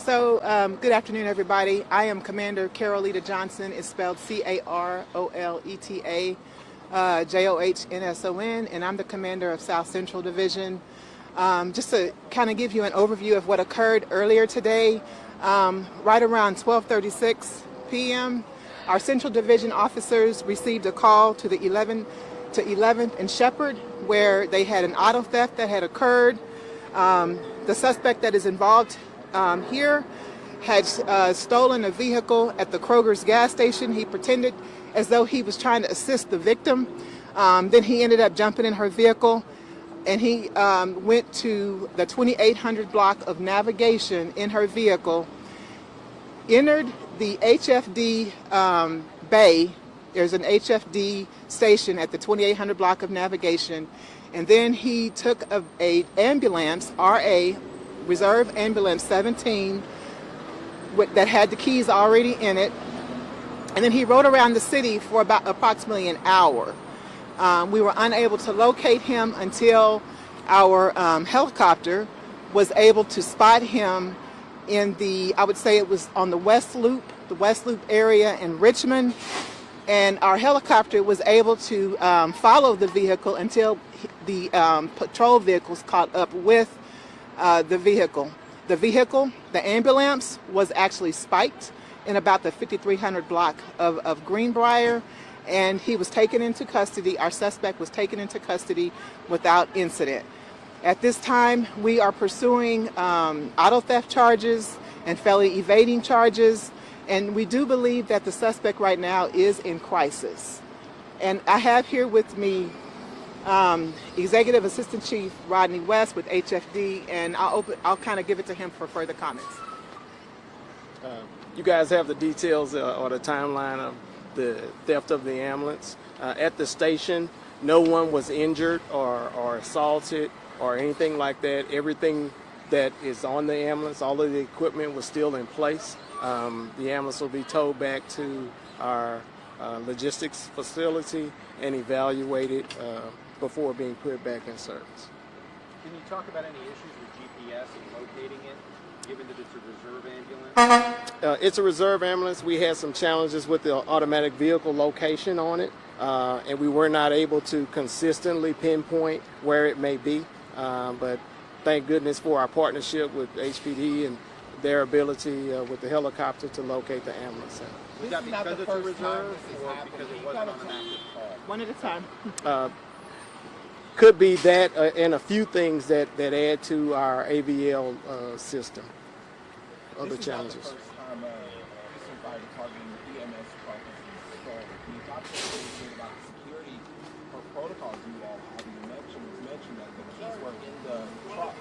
Good afternoon, everybody. I am Commander Carolita Johnson. It's spelled Caroleta Johnson, and I'm the commander of South Central Division. Just to kind of give you an overview of what occurred earlier today, right around 12:36 p.m., our Central Division officers received a call to the 11th and Shepherd, where they had an auto theft that had occurred. The suspect that is involved here had stolen a vehicle at the Kroger's gas station. He pretended as though he was trying to assist the victim. Then he ended up jumping in her vehicle, and he went to the 2800 block of Navigation in her vehicle, entered the HFD bay. There's an HFD station at the 2800 block of Navigation, and then he took a ambulance, RA, Reserve Ambulance 17, that had the keys already in it, and then he rode around the city for about approximately an hour. We were unable to locate him until our helicopter was able to spot him in I would say it was on the West Loop area in Richmond, and our helicopter was able to follow the vehicle until the patrol vehicles caught up with the vehicle. The ambulance, was actually spiked in about the 5300 block of Greenbrier, and he was taken into custody. Our suspect was taken into custody without incident. At this time, we are pursuing auto theft charges and felony evading charges, and we do believe that the suspect right now is in crisis. And I have here with me Executive Assistant Chief Rodney West with HFD, and I'll kind of give it to him for further comments. You guys have the details or the timeline of the theft of the ambulance. At the station, no one was injured or assaulted or anything like that. Everything that is on the ambulance, all of the equipment was still in place. The ambulance will be towed back to our logistics facility and evaluated before being put back in service. Can you talk about any issues with GPS and locating it, given that it's a reserve ambulance? It's a reserve ambulance. We had some challenges with the automatic vehicle location on it, and we were not able to consistently pinpoint where it may be, but thank goodness for our partnership with HPD and their ability with the helicopter to locate the ambulance. Was that because it's a reserve or because it wasn't on an active call? One at a time. Could be that and a few things that add to our AVL system. Other challenges. This is not the first time this fire department EMS truck has been stolen. Can you talk a little bit about the security or protocols you all have? You mentioned that the keys were in the truck.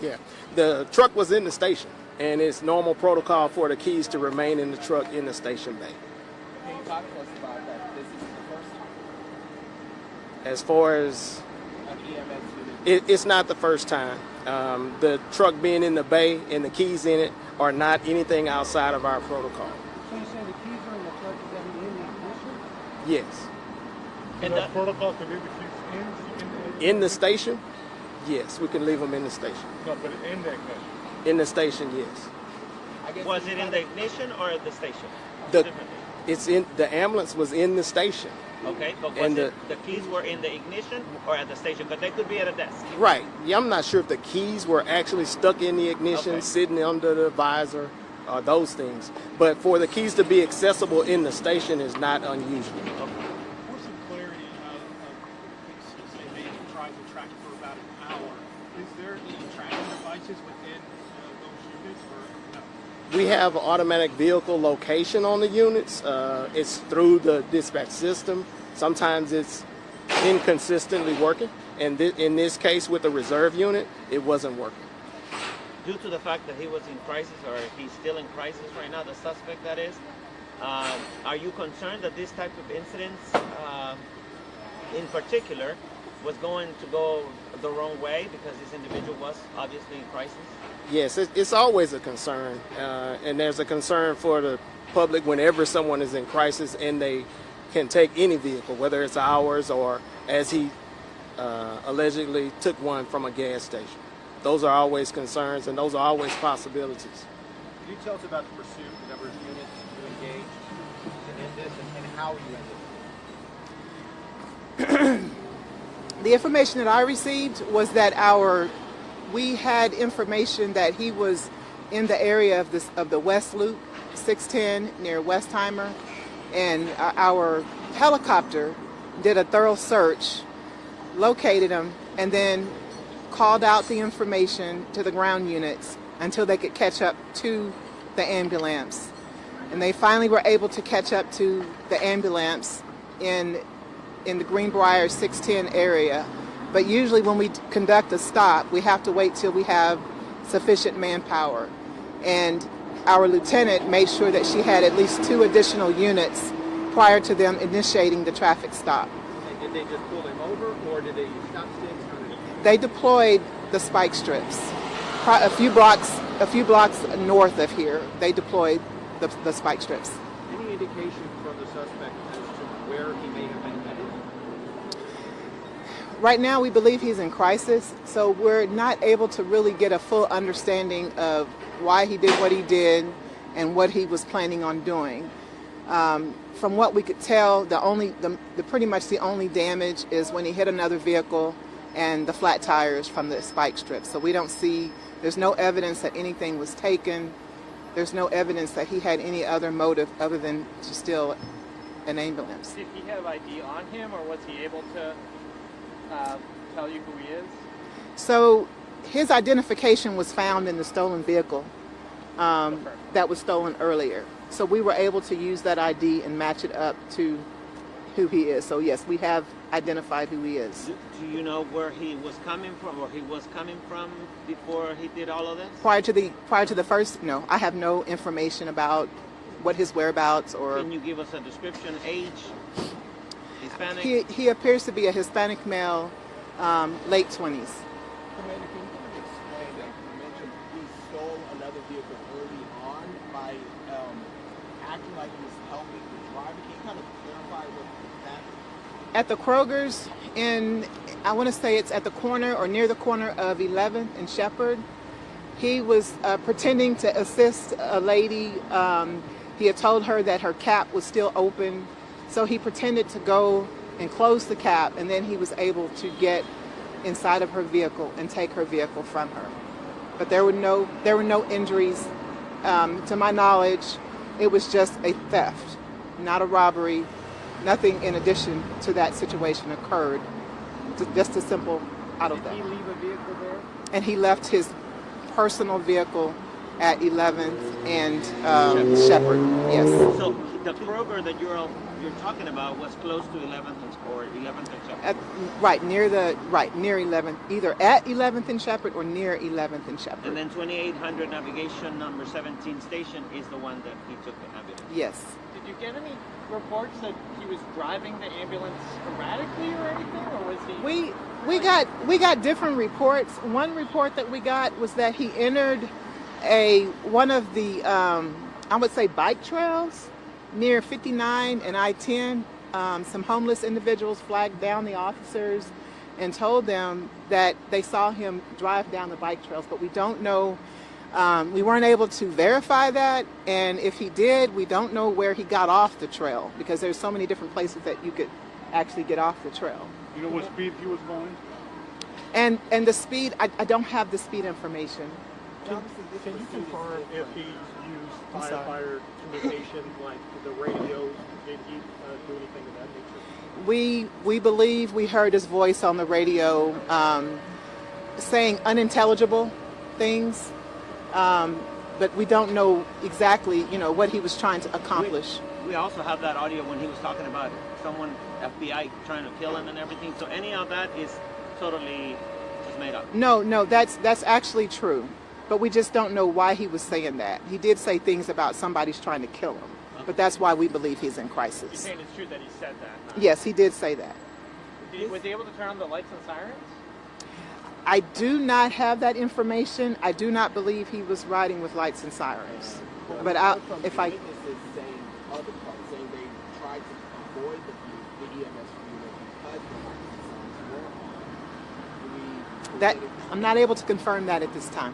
Yeah, the truck was in the station, and it's normal protocol for the keys to remain in the truck in the station bay. Can you talk to us about that? This is the first time. As far as An EMS unit. it's not the first time. The truck being in the bay and the keys in it are not anything outside of our protocol. So you say the keys are in the truck, is that in the ignition? Yes. And that protocol to leave the keys In the station? Yes, we can leave them in the station. No, but in the ignition. In the station, yes. Was it in the ignition or at the station? The ambulance was in the station. Okay, but And the keys were in the ignition or at the station? Because they could be at a desk. Right. Yeah, I'm not sure if the keys were actually stuck in the ignition, sitting under the visor, or those things. But for the keys to be accessible in the station is not unusual. For some clarity, say they tried to track it for about an hour. Is there any tracking devices within those units or no? We have automatic vehicle location on the units. It's through the dispatch system. Sometimes it's inconsistently working. And in this case, with the reserve unit, it wasn't working. Due to the fact that he was in crisis, or he's still in crisis right now, the suspect that is, are you concerned that this type of incidents, in particular, was going to go the wrong way because this individual was obviously in crisis? Yes, it's always a concern, and there's a concern for the public whenever someone is in crisis and they can take any vehicle, whether it's ours or as he allegedly took one from a gas station. Those are always concerns, and those are always possibilities. Can you tell us about the pursuit, the number of units you engaged to end this, and how you ended it? The information that I received was that we had information that he was in the area of the West Loop, 610 near Westheimer, and our helicopter did a thorough search, located him, and then called out the information to the ground units until they could catch up to the ambulance. And they finally were able to catch up to the ambulance in the Greenbrier 610 area. But usually when we conduct a stop, we have to wait till we have sufficient manpower. And our lieutenant made sure that she had at least 2 additional units prior to them initiating the traffic stop. Did they just pull him over, or did they use stop sticks? They deployed the spike strips. A few blocks north of here, they deployed the spike strips. Any indication from the suspect as to where he may have been headed? Right now, we believe he's in crisis, so we're not able to really get a full understanding of why he did what he did and what he was planning on doing. From what we could tell, pretty much the only damage is when he hit another vehicle and the flat tires from the spike strips. So we don't see, there's no evidence that anything was taken. There's no evidence that he had any other motive other than to steal an ambulance. Did he have ID on him, or was he able to tell you who he is? So his identification was found in the stolen vehicle that was stolen earlier. So we were able to use that ID and match it up to who he is. So yes, we have identified who he is. Do you know where he was coming from, or he was coming from before he did all of this? Prior to the first, no, I have no information about what his whereabouts or. Can you give us a description? Age? Hispanic? He appears to be a Hispanic male, late 20s. Commander, can you explain that you mentioned he stole another vehicle early on by acting like he was helping the driver? Can you kind of clarify what happened? At the Kroger's I want to say it's at the corner or near the corner of 11th and Shepherd, he was pretending to assist a lady. He had told her that her cap was still open, so he pretended to go and close the cap, and then he was able to get inside of her vehicle and take her vehicle from her. But there were no injuries. To my knowledge, it was just a theft, not a robbery. Nothing in addition to that situation occurred. Just a simple auto theft. Did he leave a vehicle there? And he left his personal vehicle at 11th and Shepherd. Yes. So the Kroger that you're talking about was close to 11th or 11th and Shepherd. Near 11th, either at 11th and Shepherd or near 11th and Shepherd. And then 2800 navigation number 17 station is the one that he took the ambulance. Yes. Did you get any reports that he was driving the ambulance erratically or anything, or was he? We got different reports. One report that we got was that he entered one of the I would say bike trails near 59 and I-10. Some homeless individuals flagged down the officers and told them that they saw him drive down the bike trails, but we don't know. We weren't able to verify that, and if he did, we don't know where he got off the trail, because there's so many different places that you could actually get off the trail. You know what speed he was going? And the speed, I don't have the speed information. Can you confirm if he used fire communication, like the radios? Did he do anything of that nature? We believe we heard his voice on the radio saying unintelligible things, but we don't know exactly, what he was trying to accomplish. We also have that audio when he was talking about someone, FBI, trying to kill him and everything. So any of that is totally just made up. No, that's actually true, but we just don't know why he was saying that. He did say things about somebody's trying to kill him, but that's why we believe he's in crisis. You're saying it's true that he said that? Yes, he did say that. Was he able to turn on the lights and sirens? I do not have that information. I do not believe he was riding with lights and sirens. But if I... Witnesses saying other parts, saying they tried to avoid the EMS unit because the lights and sirens were on. I'm not able to confirm that at this time.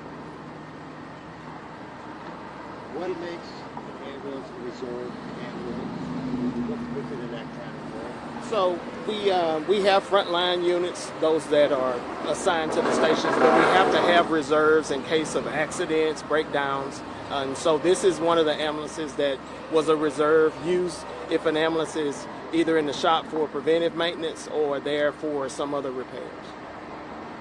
What makes an ambulance a reserve ambulance? What's it in that category? So we have frontline units, those that are assigned to the stations, but we have to have reserves in case of accidents, breakdowns. And so this is one of the ambulances that was a reserve use if an ambulance is either in the shop for preventive maintenance or there for some other repairs.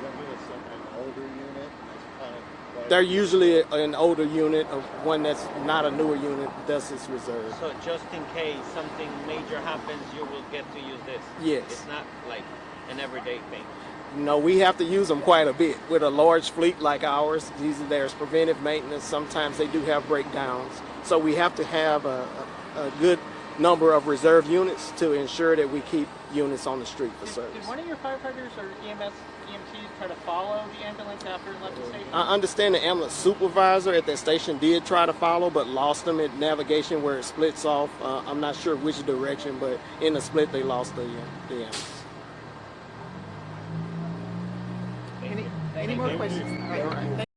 An older unit that's kind of like, They're usually an older unit, of one that's not a newer unit, thus it's reserved. So just in case something major happens, you will get to use this? Yes. It's not like an everyday thing? No, we have to use them quite a bit. With a large fleet like ours, there's preventive maintenance. Sometimes they do have breakdowns. So we have to have a good number of reserve units to ensure that we keep units on the street for service. Did one of your firefighters or EMTs try to follow the ambulance after it left the station? I understand the ambulance supervisor at that station did try to follow, but lost them at navigation where it splits off. I'm not sure which direction, but in the split they lost the ambulance. Any more questions? All right.